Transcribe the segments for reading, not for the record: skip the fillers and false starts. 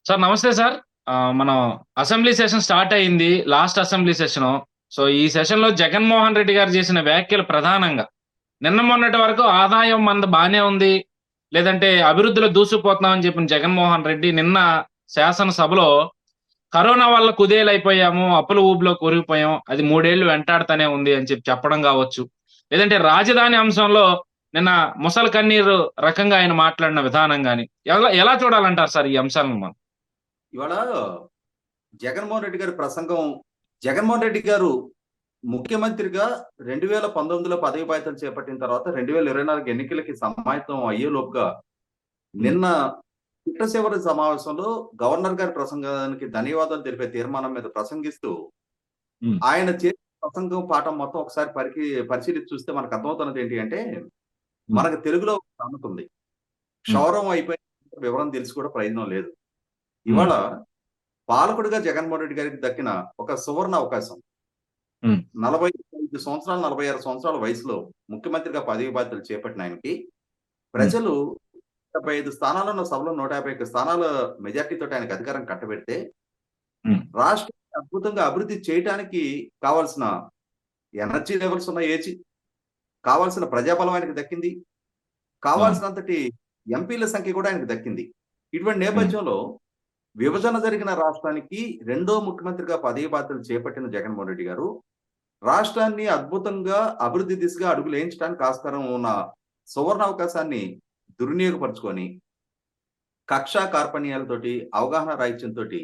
Sir నమస్తే sir. మనం assembly session start అయింది. Last assembly session. సో, ఈ సెషన్‌లో జగన్మోహన్ రెడ్డి గారు చేసిన వ్యాఖ్యలు ప్రధానంగా నిన్న మొన్నటి వరకు ఆదాయం మనది బానే ఉంది. లేదంటే అభివృద్ధిలో దూసుకుపోతున్నాం అని చెప్పిన జగన్మోహన్ రెడ్డి నిన్న శాసనసభలో కరోనా వల్ల కుదేలైపోయాము. అప్పుల ఊబిలో కూరుకుపోయాం. అది 3 ఏళ్లు వెంటాడుతూనే ఉంది అని చెప్పడం గావచ్చు. లేదంటే రాజధాని అంశంలో నిన్న మొసలి కన్నీరు రకంగా ఆయన మాట్లాడిన విధానం గాని, ఎలా ఎలా చూడాలంటారు సార్ ఈ అంశాలను మనం? ఇవాళ జగన్మోహన్ రెడ్డి గారి ప్రసంగం. జగన్మోహన్ రెడ్డి గారు ముఖ్యమంత్రిగా 2019లో పదవి బాధ్యతలు చేపట్టిన తర్వాత 2024 ఎన్నికలకి సమాయత్తం అయ్యేలోపుగా హ్మ్. నిన్న చిట్ట సమావేశంలో గవర్నర్ గారి ప్రసంగానికి ధన్యవాదాలు తెలిపే తీర్మానం మీద ప్రసంగిస్తూ హ్మ్. ఆయన చేసిన ప్రసంగం పాఠం మొత్తం ఒకసారి పరిశీలించి చూస్తే మనకు అర్థమవుతున్నది ఏంటి అంటే, హ్మ్. మనకు తెలుగులో ఒక సామెత ఉంది. హ్మ్. క్షౌరం అయిపోయిన వివరం తెలిసి కూడా ప్రయోజనం లేదు. హ్మ్. ఇవాళ పాలకుడిగా జగన్మోహన్ రెడ్డి గారికి దక్కిన ఒక సువర్ణ అవకాశం. హ్మ్. 45 సంవత్సరాలు, 46 సంవత్సరాల వయసులో ముఖ్యమంత్రిగా పదవి బాధ్యతలు చేపట్టిన ఆయనకి హ్మ్. ప్రజలు 75 స్థానాలున్న సభలో 151 స్థానాల మెజార్టీతోటి ఆయనకు అధికారం కట్టబెడితే, హ్మ్. రాష్ట్రాన్ని అద్భుతంగా అభివృద్ధి చేయటానికి కావాల్సిన ఎనర్జీ లెవెల్స్ ఉన్న ఏజీ, కావాల్సిన ప్రజాబలం ఆయనకు దక్కింది. అవును. కావాల్సినంతటి ఎంపీల సంఖ్య కూడా ఆయనకు దక్కింది. ఇటువంటి హ్మ్. నేపథ్యంలో విభజన జరిగిన రాష్ట్రానికి రెండో ముఖ్యమంత్రిగా పదవి బాధ్యతలు చేపట్టిన జగన్మోహన్ రెడ్డి గారు రాష్ట్రాన్ని అద్భుతంగా అభివృద్ధి దిశగా అడుగులేయించడానికి ఆస్కారం ఉన్న సువర్ణ అవకాశాన్ని దుర్వినియోగపరుచుకొని, కక్షా కార్పణ్యాలతోటి, అవగాహన రాహిత్యంతోటి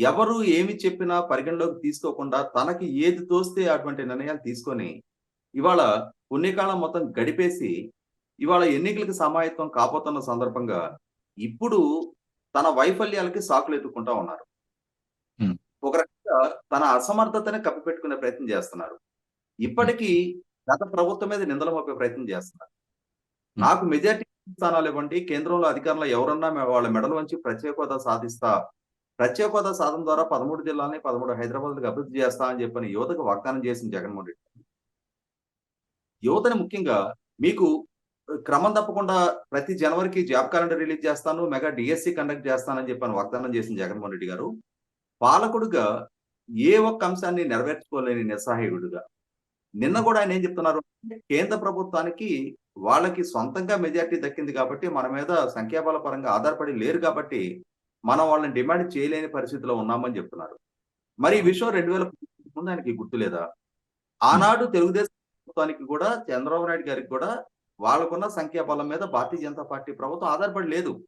ఎవరు ఏమి చెప్పినా పరిగణలోకి తీసుకోకుండా తనకి ఏది తోస్తే అటువంటి నిర్ణయాలు తీసుకొని, ఇవాళ పుణ్యకాలం మొత్తం గడిపేసి, ఇవాళ ఎన్నికలకు సమాయత్తం కాబోతున్న సందర్భంగా ఇప్పుడు తన వైఫల్యాలకి సాకులెతుక్కుంటా ఉన్నారు. హ్మ్. ఒక రకంగా తన అసమర్థతని కప్పిపెట్టుకునే ప్రయత్నం చేస్తున్నారు. హ్మ్. ఇప్పటికీ గత ప్రభుత్వం మీద నిందలు మోపే ప్రయత్నం చేస్తున్నారు. హ్మ్. నాకు మెజారిటీ స్థానాలివ్వండి. కేంద్రంలో అధికారంలో ఎవరున్నా వాళ్ళ మెడలు వంచి ప్రత్యేక హోదా సాధిస్తా. ప్రత్యేక హోదా సాధన ద్వారా 13 జిల్లాలని, 13 హైదరాబాద్‌లకి అభివృద్ధి చేస్తా అని చెప్పని యువతకు వాగ్దానం చేసిన జగన్మోహన్ రెడ్డి. యువతని ముఖ్యంగా మీకు క్రమం తప్పకుండా ప్రతి జనవరికి జాబ్ క్యాలెండర్ రిలీజ్ చేస్తాను. మెగా డీఎస్సీ కండక్ట్ చేస్తానని చెప్పని వాగ్దానం చేసిన జగన్మోహన్ రెడ్డి గారు, పాలకుడుగా ఏ ఒక్క అంశాన్ని నెరవేర్చుకోలేని నిస్సహాయుడుగా నిన్న హ్మ్. కూడా ఆయన ఏం చెప్తున్నారు అంటే, కేంద్ర ప్రభుత్వానికి వాళ్ళకి సొంతంగా మెజారిటీ దక్కింది కాబట్టి, మన మీద సంఖ్యాబల పరంగా ఆధారపడి లేరు కాబట్టి, మనం వాళ్ళని డిమాండ్ చేయలేని పరిస్థితిలో ఉన్నామని చెప్తున్నారు. మరి ఈ అవును. విషయం 2019 ముందు ఆయనకి గుర్తులేదా? హ్మ్. ఆనాడు తెలుగుదేశం ప్రభుత్వానికి కూడా, చంద్రబాబు నాయుడు గారికి కూడా వాళ్ళకున్న సంఖ్యాబలం మీద భారతీయ జనతా పార్టీ ప్రభుత్వం ఆధారపడి లేదు. హ్మ్.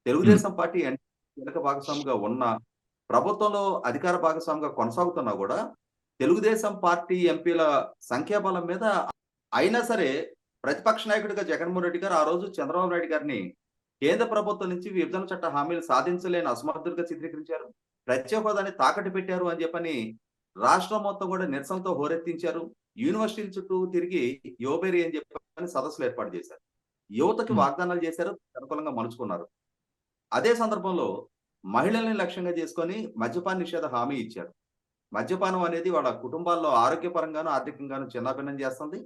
తెలుగుదేశం పార్టీ కీలక భాగస్వామిగా ఉన్న ప్రభుత్వంలో అధికార భాగస్వామిగా కొనసాగుతున్నా గూడా, తెలుగుదేశం పార్టీ ఎంపీల సంఖ్యాబలం మీద అయినా సరే, ప్రతిపక్ష నాయకుడిగా జగన్మోహన్ రెడ్డి గారు ఆ రోజు చంద్రబాబు నాయుడు గారిని కేంద్ర ప్రభుత్వం నుంచి విభజన చట్ట హామీలు సాధించలేని అసమర్థుడిగా చిత్రీకరించారు. ప్రత్యేక హోదాని తాకట్టు పెట్టారు అని చెప్పని రాష్ట్రం మొత్తం కూడా నిరసనతో హోరెత్తించారు. యూనివర్సిటీల చుట్టూ తిరిగి యువబేరి అని చెప్పని సదస్సులు ఏర్పాటు చేశారు. యువతకి హ్మ్. వాగ్దానాలు చేశారు. అనుకూలంగా మలుచుకున్నారు. అదే సందర్భంలో మహిళల్ని లక్ష్యంగా చేసుకొని మద్యపాన నిషేధ హామీ ఇచ్చారు. మద్యపానం అనేది వాళ్ళ కుటుంబాల్లో ఆరోగ్యపరంగాను, ఆర్థికంగాను చిన్నాభిన్నం చేస్తుంది.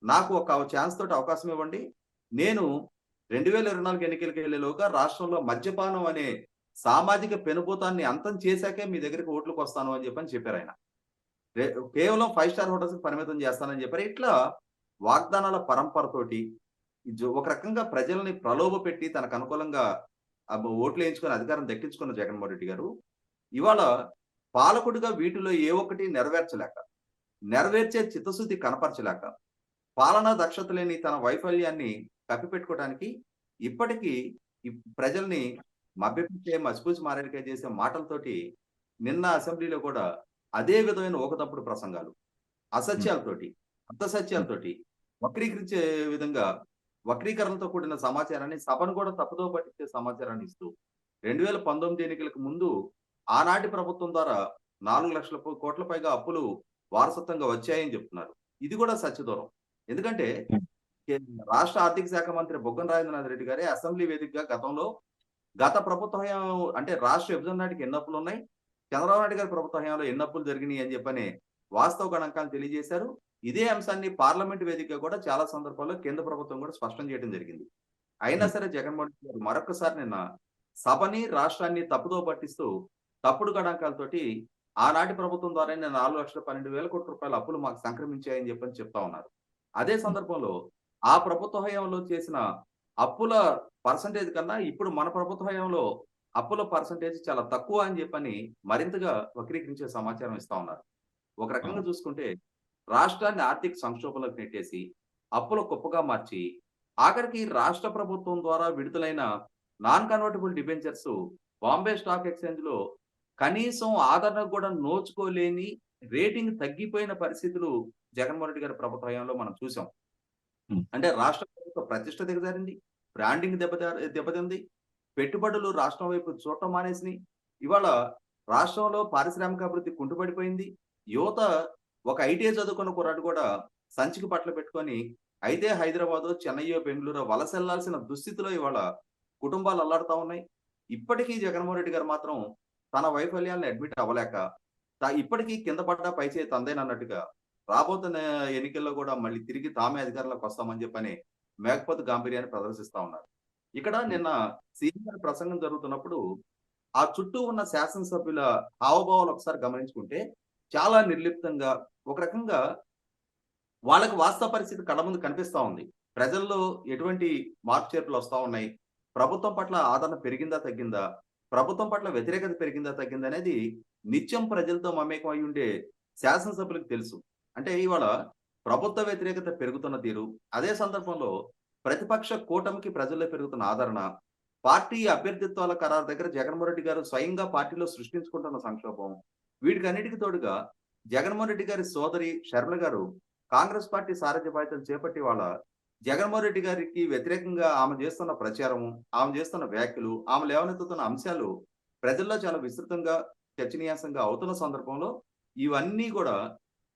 నాకు ఒక ఛాన్స్ తోటి అవకాశం ఇవ్వండి. నేను 2024 ఎన్నికలకెళ్ళేలోగా రాష్ట్రంలో మద్యపానం అనే సామాజిక పెనుభూతాన్ని అంతం చేశాకే మీ దగ్గరికి ఓట్లకొస్తాను అని చెప్పని చెప్పారాయన. రె కేవలం 5 స్టార్ హోటల్స్‌కి పరిమితం చేస్తానని చెప్పారు. ఇట్లా వాగ్దానాల పరంపరతోటి ఒక రకంగా ప్రజల్ని ప్రలోభపెట్టి తనకు అనుకూలంగా ఓట్లేయించుకొని అధికారం దక్కించుకున్న జగన్మోహన్ రెడ్డి గారు, ఇవాళ పాలకుడిగా వీటిలో ఏ ఒక్కటి నెరవేర్చలేక, నెరవేర్చే చిత్తశుద్ధి కనపరచలేక, పాలనా దక్షత లేని తన వైఫల్యాన్ని కప్పిపెట్టుకోవడానికి ఇప్పటికీ ప్రజల్ని మభ్యపెట్టే, మసిపూసి మారేడుకాయ చేసే మాటలతోటి నిన్న అసెంబ్లీలో కూడా అదే విధమైన ఊకతప్పుడు ప్రసంగాలు, హ్మ్. అసత్యాలతోటి, హ్మ్. అర్థసత్యాలతోటి వక్రీకరించే విధంగా వక్రీకరణలతో కూడిన సమాచారాన్ని సభను కూడా తప్పుదోవ పట్టించే సమాచారాన్ని ఇస్తూ 2019 ఎన్నికలకు ముందు ఆనాటి ప్రభుత్వం ద్వారా 4,00,000 కోట్ల పైగా అప్పులు వారసత్వంగా వచ్చాయని చెప్తున్నారు. ఇది కూడా సత్యదూరం. ఎందుకంటే హ్మ్. కే రాష్ట్ర ఆర్థిక శాఖ మంత్రి బుగ్గన రాజేంద్రనాథ్ రెడ్డి గారే అసెంబ్లీ వేదికగా గతంలో గత ప్రభుత్వ హయాం అంటే రాష్ట్ర విభజన నాటికి ఎన్ని అప్పులున్నాయి, చంద్రబాబు నాయుడు గారి ప్రభుత్వ హయాంలో ఎన్ని అప్పులు జరిగినాయి అని చెప్పని వాస్తవ గణాంకాలు తెలియజేశారు. ఇదే అంశాన్ని పార్లమెంట్ వేదికగా కూడా చాలా సందర్భాల్లో కేంద్ర ప్రభుత్వం కూడా స్పష్టం చేయడం జరిగింది. అయినా హ్మ్. సరే జగన్మోహన్ రెడ్డి గారు మరొక్కసారి నిన్న సభని, రాష్ట్రాన్ని తప్పుదో పట్టిస్తూ తప్పుడు గణాంకాలతోటి ఆనాటి ప్రభుత్వం ద్వారానే 4,12,000 కోట్ల రూపాయల అప్పులు మాకు సంక్రమించాయని చెప్పని చెప్తా ఉన్నారు. అదే సందర్భంలో ఆ ప్రభుత్వ హయాంలో చేసిన అప్పుల పర్సెంటేజ్ కన్నా ఇప్పుడు మన ప్రభుత్వ హయాంలో అప్పుల పర్సెంటేజ్ చాలా తక్కువ అని చెప్పని మరింతగా వక్రీకరించే సమాచారం ఇస్తా ఉన్నారు. ఒక రకంగా అవును. చూసుకుంటే రాష్ట్రాన్ని ఆర్థిక సంక్షోభంలోకి నెట్టేసి, అప్పుల కుప్పగా మార్చి, ఆఖరికి రాష్ట్ర ప్రభుత్వం ద్వారా విడుదలైన non convertible debentures Bombay stock ఎక్స్‌చేంజ్‌లో కనీసం ఆదరణకు కూడా నోచుకోలేని రేటింగ్ తగ్గిపోయిన పరిస్థితులు జగన్మోహన్ రెడ్డి గారి ప్రభుత్వ హయాంలో మనం చూసాం. హ్మ్. అంటే రాష్ట్ర ప్రభుత్వ ప్రతిష్ట దిగజారింది. బ్రాండింగ్ దెబ్బతింది. పెట్టుబడులు రాష్ట్రం వైపు చూడటం మానేసినియి. ఇవాళ రాష్ట్రంలో పారిశ్రామికాభివృద్ధి కుంటుపడిపోయింది. యువత ఒక ఐటీఐ చదువుకున్న కుర్రాడు కూడా సంచికి బట్టలు పెట్టుకొని అయితే హైదరాబాదో, చెన్నయ్యో, బెంగుళూరో వలసెల్లాల్సిన దుస్థితిలో ఇవాళ కుటుంబాలు అల్లాడుతా ఉన్నాయి. ఇప్పటికీ జగన్మోహన్ రెడ్డి గారు మాత్రం తన వైఫల్యాలను అడ్మిట్ అవ్వలేక, ఇప్పటికీ కింద పడ్డా పై చేయి తందేనన్నట్టుగా రాబోతున్న ఎన్నికల్లో కూడా మళ్ళీ తిరిగి తామే అధికారంలోకి వస్తామని చెప్పని మేకపోతు గాంభీర్యాన్ని ప్రదర్శిస్తా ఉన్నారు. ఇక్కడ హ్మ్. నిన్న సీఎం గారి ప్రసంగం జరుగుతున్నప్పుడు ఆ చుట్టూ ఉన్న శాసనసభ్యుల హావభావాలు ఒకసారి గమనించుకుంటే చాలా నిర్లిప్తంగా ఒక రకంగా వాళ్ళకి వాస్తవ పరిస్థితి కళ్ళ ముందు కనిపిస్తా ఉంది. ప్రజల్లో ఎటువంటి మార్పు చేర్పులు వస్తా ఉన్నాయి. ప్రభుత్వం పట్ల ఆదరణ పెరిగిందా? తగ్గిందా? ప్రభుత్వం పట్ల వ్యతిరేకత పెరిగిందా? తగ్గిందా? అనేది నిత్యం ప్రజలతో మమేకం అయ్యుండే శాసనసభ్యులకు తెలుసు. అంటే ఇవాళ ప్రభుత్వ వ్యతిరేకత పెరుగుతున్న తీరు, అదే సందర్భంలో ప్రతిపక్ష కూటమికి ప్రజల్లో పెరుగుతున్న ఆదరణ, పార్టీ అభ్యర్థిత్వాల ఖరారు దగ్గర జగన్మోహన్ రెడ్డి గారు స్వయంగా పార్టీలో సృష్టించుకుంటున్న సంక్షోభం, వీటికన్నిటికి తోడుగా జగన్మోహన్ రెడ్డి గారి సోదరి షర్మిల గారు కాంగ్రెస్ పార్టీ సారథ్య బాధ్యతలు చేపట్టి వాళ్ళ జగన్మోహన్ రెడ్డి గారికి వ్యతిరేకంగా ఆమె చేస్తున్న ప్రచారము, ఆమె చేస్తున్న వ్యాఖ్యలు, ఆమె లేవనెత్తుతున్న అంశాలు ప్రజల్లో చాలా విస్తృతంగా చర్చనీయాంశంగా అవుతున్న సందర్భంలో ఇవన్నీ కూడా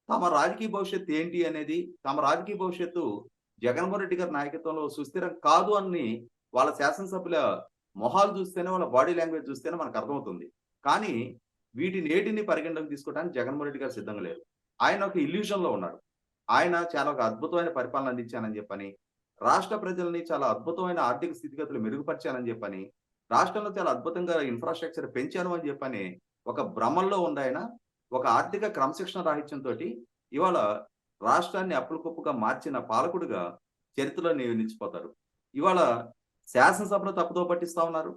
తమ రాజకీయ భవిష్యత్తు ఏంటి అనేది, తమ రాజకీయ భవిష్యత్తు జగన్మోహన్ రెడ్డి గారి నాయకత్వంలో సుస్థిరం కాదు అని వాళ్ళ శాసనసభ్యుల మొహాలు చూస్తేనే, వాళ్ళ బాడీ లాంగ్వేజ్ చూస్తేనే మనకు అర్థమవుతుంది. కానీ వీటినేటిని పరిగణలోకి తీసుకోవడానికి జగన్మోహన్ రెడ్డి గారు సిద్ధంగా లేరు. ఆయన ఒక ఇల్యూషన్‌లో ఉన్నాడు. ఆయన చాలా ఒక అద్భుతమైన పరిపాలన అందించానని చెప్పని, రాష్ట్ర ప్రజల్ని చాలా అద్భుతమైన ఆర్థిక స్థితిగతులు మెరుగుపరిచానని చెప్పని, రాష్ట్రంలో చాలా అద్భుతంగా ఇన్‌ఫ్రాస్ట్రక్చర్ పెంచాను అని చెప్పని, ఒక భ్రమల్లో ఉండాయన. ఒక ఆర్థిక క్రమశిక్షణ రాహిత్యంతోటి ఇవాళ రాష్ట్రాన్ని అప్పుల కుప్పగా మార్చిన పాలకుడుగా చరిత్రలో నిలిచిపోతారు. ఇవాళ శాసనసభలో తప్పుదోవ పట్టిస్తా ఉన్నారు.